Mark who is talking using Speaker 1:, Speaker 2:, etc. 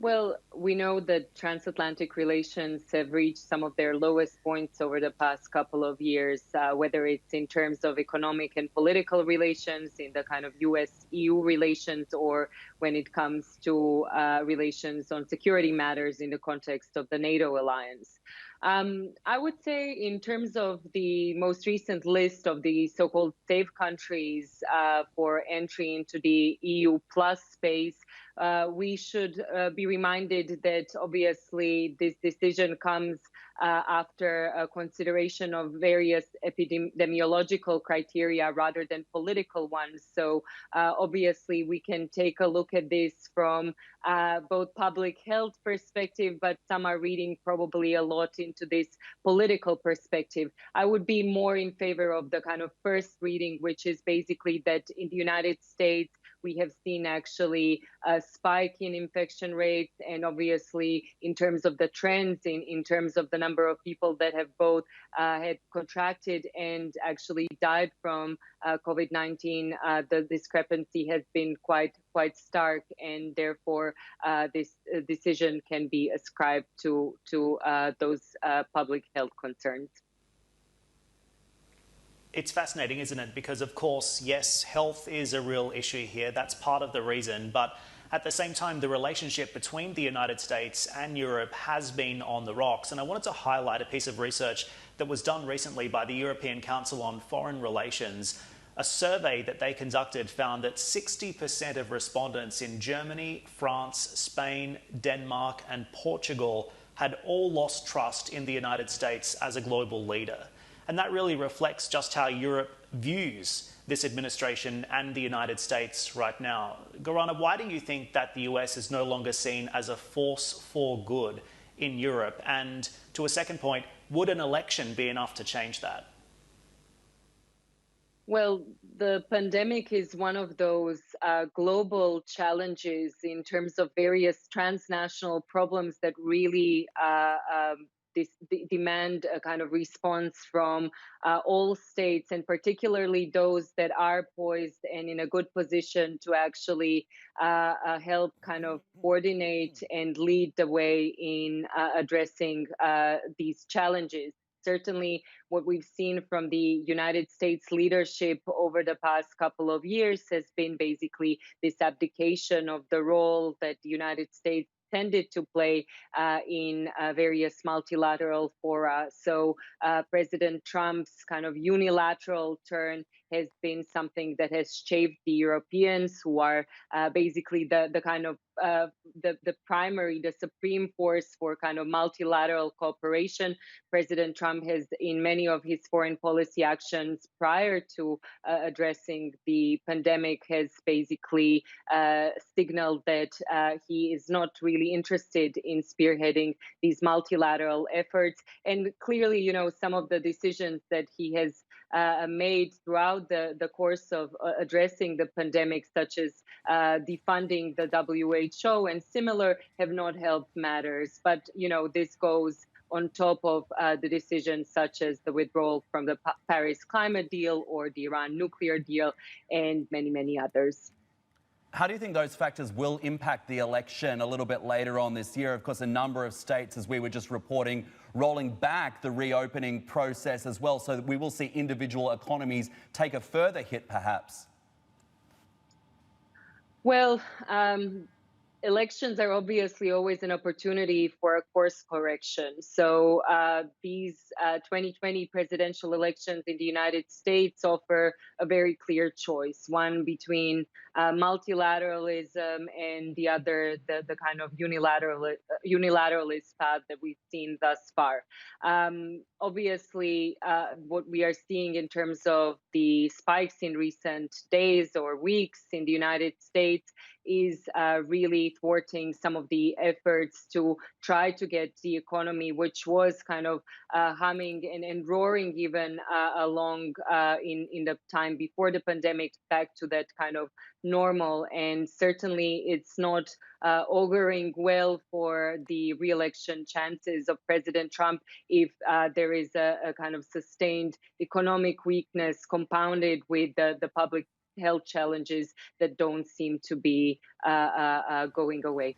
Speaker 1: Well, we know that transatlantic relations have reached some of their lowest points over the past couple of years, whether it's in terms of economic and political relations, in the kind of US-EU relations, or when it comes to relations on security matters in the context of the NATO alliance. I would say, in terms of the most recent list of the so-called safe countries for entry into the EU plus space, we should be reminded that obviously this decision comes after a consideration of various epidemiological criteria rather than political ones. So obviously we can take a look at this from both public health perspective, but some are reading probably a lot into this political perspective. I would be more in favor of the kind of first reading, which is basically that in the United States, we have seen actually a spike in infection rates, and obviously in terms of the trends, in terms of the number of people that have both had contracted and actually died from COVID-19, the discrepancy has been quite stark, and therefore this decision can be ascribed to those public health concerns.
Speaker 2: It's fascinating, isn't it? Because, of course, yes, health is a real issue here. That's part of the reason. But at the same time, the relationship between the United States and Europe has been on the rocks. And I wanted to highlight a piece of research that was done recently by the European Council on Foreign Relations. A survey that they conducted found that 60% of respondents in Germany, France, Spain, Denmark, and Portugal had all lost trust in the United States as a global leader. And that really reflects just how Europe views this administration and the United States right now. Gorana, why do you think that the US is no longer seen as a force for good in Europe? And to a second point, would an election be enough to change that?
Speaker 1: Well, the pandemic is one of those global challenges in terms of various transnational problems that really demand a kind of response from all states, and particularly those that are poised and in a good position to actually help kind of coordinate and lead the way in addressing these challenges. Certainly, what we've seen from the United States leadership over the past couple of years has been basically this abdication of the role that the United States tended to play in various multilateral fora. So President Trump's kind of unilateral turn has been something that has chafed the Europeans, who are basically the kind of the primary, the supreme force for kind of multilateral cooperation. President Trump has, in many of his foreign policy actions prior to addressing the pandemic, has basically signaled that he is not really interested in spearheading these multilateral efforts. And clearly, you know, some of the decisions that he has made throughout the course of addressing the pandemic, such as defunding the WHO and similar, have not helped matters. But, you know, this goes on top of the decisions such as the withdrawal from the Paris climate deal or the Iran nuclear deal and many, many others.
Speaker 3: How do you think those factors will impact the election a little bit later on this year? Of course, a number of states, as we were just reporting, rolling back the reopening process as well, so that we will see individual economies take a further hit, perhaps.
Speaker 1: Well, elections are obviously always an opportunity for a course correction. So these 2020 presidential elections in the United States offer a very clear choice, one between multilateralism and the other, the kind of unilateralist path that we've seen thus far. Obviously, what we are seeing in terms of the spikes in recent days or weeks in the United States is really thwarting some of the efforts to try to get the economy, which was kind of humming and roaring even along in the time before the pandemic, back to that kind of normal. And certainly it's not auguring well for the re-election chances of President Trump if there is a kind of sustained economic weakness compounded with the public health challenges that don't seem to be going away.